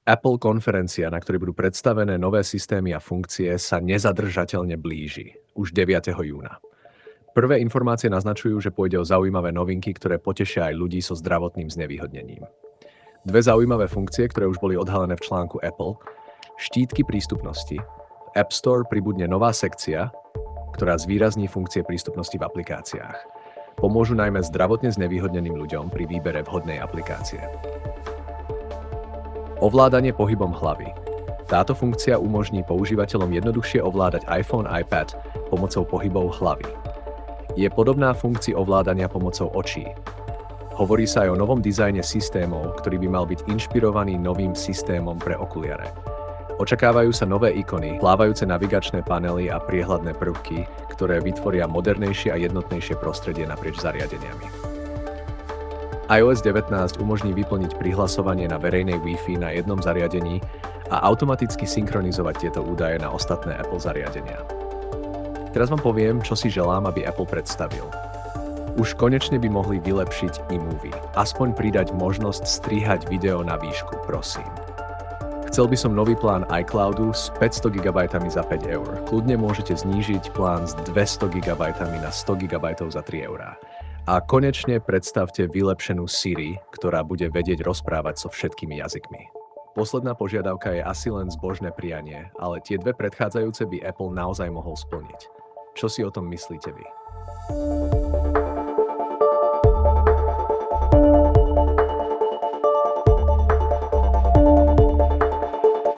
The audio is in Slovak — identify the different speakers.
Speaker 1: Apple konferencia, na ktorej budú predstavené nové systémy a funkcie, sa nezadržateľne blíži, už 9. júna. Prvé informácie naznačujú, že pôjde o zaujímavé novinky, ktoré potešia aj ľudí so zdravotným znevýhodnením. Dve zaujímavé funkcie, ktoré už boli odhalené v článku Apple. Štítky prístupnosti. V App Store pribudne nová sekcia, ktorá zvýrazní funkcie prístupnosti v aplikáciách. Pomôžu najmä zdravotne znevýhodneným ľuďom pri výbere vhodnej aplikácie. Ovládanie pohybom hlavy. Táto funkcia umožní používateľom jednoduchšie ovládať iPhone, iPad pomocou pohybov hlavy. Je podobná funkcii ovládania pomocou očí. Hovorí sa aj o novom dizajne systémov, ktorý by mal byť inšpirovaný novým systémom pre okuliare. Očakávajú sa nové ikony, plávajúce navigačné panely a priehľadné prvky, ktoré vytvoria modernejšie a jednotnejšie prostredie naprieč zariadeniami. iOS 19 umožní vyplniť prihlasovanie na verejnej Wi-Fi na jednom zariadení a automaticky synchronizovať tieto údaje na ostatné Apple zariadenia. Teraz vám poviem, čo si želám, aby Apple predstavil. Už konečne by mohli vylepšiť iMovie. Aspoň pridať možnosť strihať video na výšku, prosím. Chcel by som nový plán iCloudu s 500 GB za 5 eur. Kľudne môžete znížiť plán s 200 GB na 100 GB za 3 eurá. A konečne predstavte vylepšenú Siri, ktorá bude vedieť rozprávať so všetkými jazykmi. Posledná požiadavka je asi len zbožné prianie, ale tie dve predchádzajúce by Apple naozaj mohol splniť. Čo si o tom myslíte vy?